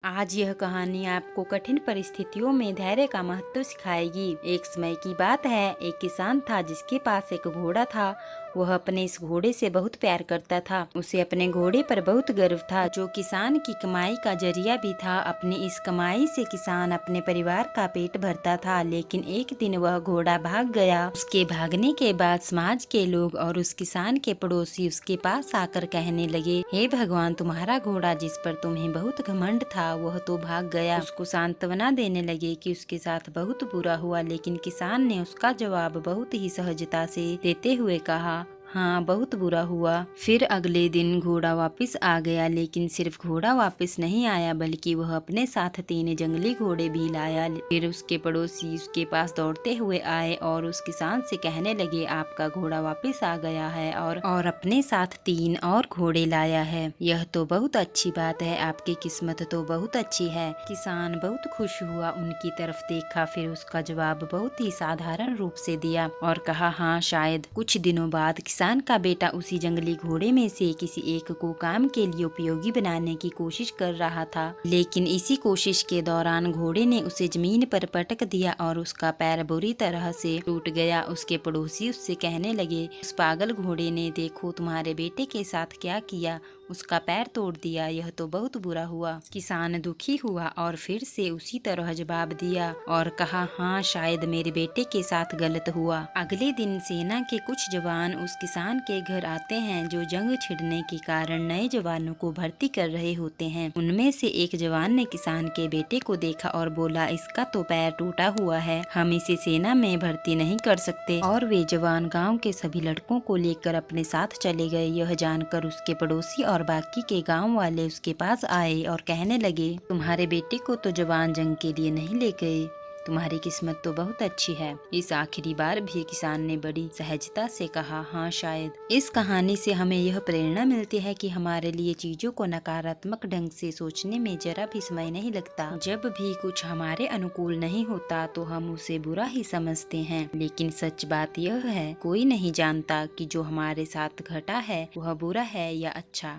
आज यह कहानी आपको कठिन परिस्थितियों में धैर्य का महत्व सिखाएगी। एक समय की बात है, एक किसान था जिसके पास एक घोड़ा था। वह अपने इस घोड़े से बहुत प्यार करता था। उसे अपने घोड़े पर बहुत गर्व था, जो किसान की कमाई का जरिया भी था। अपनी इस कमाई से किसान अपने परिवार का पेट भरता था। लेकिन एक दिन वह घोड़ा भाग गया। उसके भागने के बाद समाज के लोग और उस किसान के पड़ोसी उसके पास आकर कहने लगे, हे भगवान, तुम्हारा घोड़ा जिस पर तुम्हें बहुत घमंड था वह तो भाग गया। उसको सांत्वना देने लगे कि उसके साथ बहुत बुरा हुआ, लेकिन किसान ने उसका जवाब बहुत ही सहजता से देते हुए कहा, हाँ, बहुत बुरा हुआ। फिर अगले दिन घोड़ा वापस आ गया, लेकिन सिर्फ घोड़ा वापस नहीं आया बल्कि वह अपने साथ 3 जंगली घोड़े भी लाया। फिर उसके पड़ोसी उसके पास दौड़ते हुए आए और उस किसान से कहने लगे, आपका घोड़ा वापस आ गया है और अपने साथ 3 और घोड़े लाया है। यह तो बहुत अच्छी बात है, आपकी किस्मत तो बहुत अच्छी है। किसान बहुत खुश हुआ, उनकी तरफ देखा, फिर उसका जवाब बहुत ही साधारण रूप से दिया और कहा, हाँ, शायद। कुछ दिनों बाद किसान का बेटा उसी जंगली घोड़े में से किसी एक को काम के लिए उपयोगी बनाने की कोशिश कर रहा था। लेकिन इसी कोशिश के दौरान घोड़े ने उसे जमीन पर पटक दिया और उसका पैर बुरी तरह से टूट गया। उसके पड़ोसी उससे कहने लगे, उस पागल घोड़े ने देखो तुम्हारे बेटे के साथ क्या किया, उसका पैर तोड़ दिया, यह तो बहुत बुरा हुआ। किसान दुखी हुआ और फिर से उसी तरह जवाब दिया और कहा, हाँ, शायद मेरे बेटे के साथ गलत हुआ। अगले दिन सेना के कुछ जवान उस किसान के घर आते हैं, जो जंग छिड़ने के कारण नए जवानों को भर्ती कर रहे होते हैं। उनमें से एक जवान ने किसान के बेटे को देखा और बोला, इसका तो पैर टूटा हुआ है, हम इसे सेना में भर्ती नहीं कर सकते। और वे जवान गाँव के सभी लड़कों को लेकर अपने साथ चले गए। यह जानकर उसके पड़ोसी और बाकी के गांव वाले उसके पास आए और कहने लगे, तुम्हारे बेटे को तो जवान जंग के लिए नहीं ले गए, तुम्हारी किस्मत तो बहुत अच्छी है। इस आखिरी बार भी किसान ने बड़ी सहजता से कहा, हाँ, शायद। इस कहानी से हमें यह प्रेरणा मिलती है कि हमारे लिए चीजों को नकारात्मक ढंग से सोचने में जरा भी समय नहीं लगता। जब भी कुछ हमारे अनुकूल नहीं होता तो हम उसे बुरा ही समझते हैं, लेकिन सच बात यह है, कोई नहीं जानता कि जो हमारे साथ घटा है वह बुरा है या अच्छा।